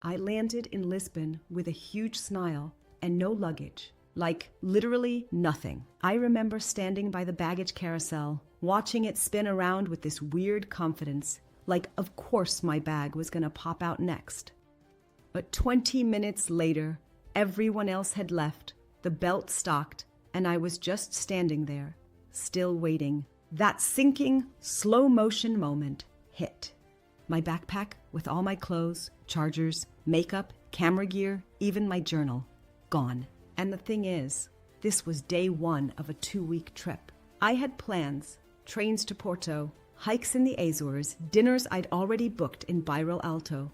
I landed in Lisbon with a huge smile and no luggage. Like, literally nothing. I remember standing by the baggage carousel, watching it spin around with this weird confidence, like of course my bag was gonna pop out next. But 20 minutes later, everyone else had left, the belt stocked, and I was just standing there, still waiting. That sinking, slow-motion moment hit. My backpack with all my clothes, chargers, makeup, camera gear, even my journal, gone. And the thing is, this was day 1 of a 2-week trip. I had plans, trains to Porto, hikes in the Azores, dinners I'd already booked in Bairro Alto.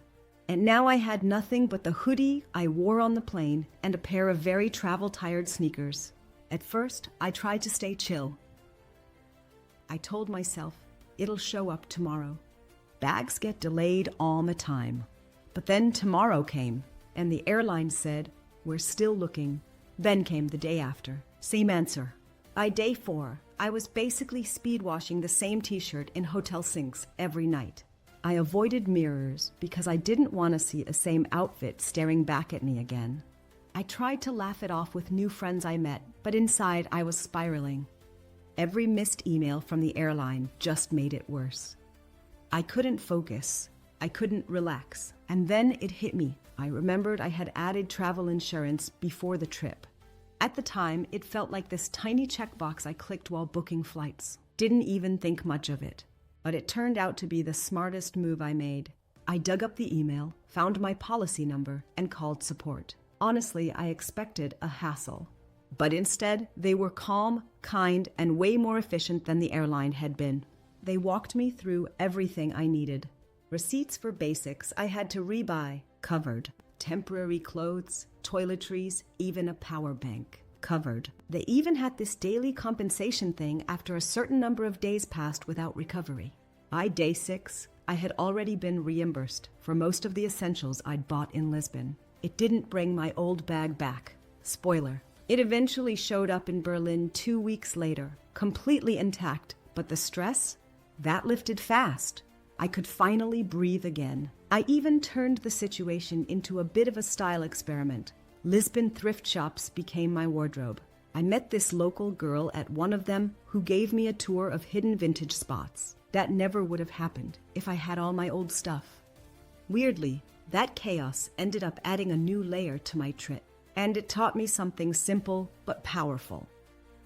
And now I had nothing but the hoodie I wore on the plane and a pair of very travel-tired sneakers. At first, I tried to stay chill. I told myself, it'll show up tomorrow. Bags get delayed all the time. But then tomorrow came, and the airline said, we're still looking. Then came the day after. Same answer. By day 4, I was basically speed-washing the same t-shirt in hotel sinks every night. I avoided mirrors because I didn't want to see the same outfit staring back at me again. I tried to laugh it off with new friends I met, but inside I was spiraling. Every missed email from the airline just made it worse. I couldn't focus. I couldn't relax. And then it hit me. I remembered I had added travel insurance before the trip. At the time, it felt like this tiny checkbox I clicked while booking flights. Didn't even think much of it. But it turned out to be the smartest move I made. I dug up the email, found my policy number, and called support. Honestly, I expected a hassle. But instead, they were calm, kind, and way more efficient than the airline had been. They walked me through everything I needed. Receipts for basics I had to rebuy, covered. Temporary clothes, toiletries, even a power bank, covered. They even had this daily compensation thing after a certain number of days passed without recovery. By day 6, I had already been reimbursed for most of the essentials I'd bought in Lisbon. It didn't bring my old bag back. Spoiler. It eventually showed up in Berlin 2 weeks later, completely intact, but the stress? That lifted fast. I could finally breathe again. I even turned the situation into a bit of a style experiment. Lisbon thrift shops became my wardrobe. I met this local girl at one of them who gave me a tour of hidden vintage spots. That never would have happened if I had all my old stuff. Weirdly, that chaos ended up adding a new layer to my trip. And it taught me something simple but powerful.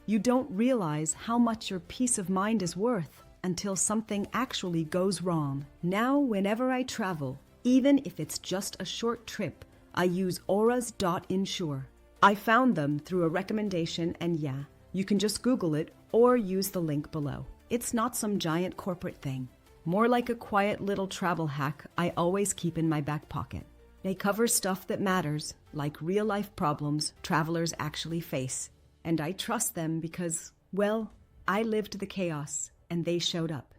You don't realize how much your peace of mind is worth until something actually goes wrong. Now, whenever I travel, even if it's just a short trip, I use auras.insure. I found them through a recommendation, and yeah, you can just Google it or use the link below. It's not some giant corporate thing. More like a quiet little travel hack I always keep in my back pocket. They cover stuff that matters, like real-life problems travelers actually face. And I trust them because, well, I lived the chaos, and they showed up.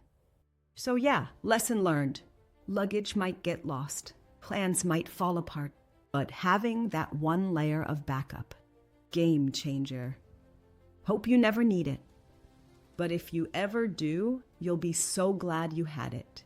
So yeah, lesson learned. Luggage might get lost. Plans might fall apart. But having that one layer of backup, game changer. Hope you never need it. But if you ever do, you'll be so glad you had it.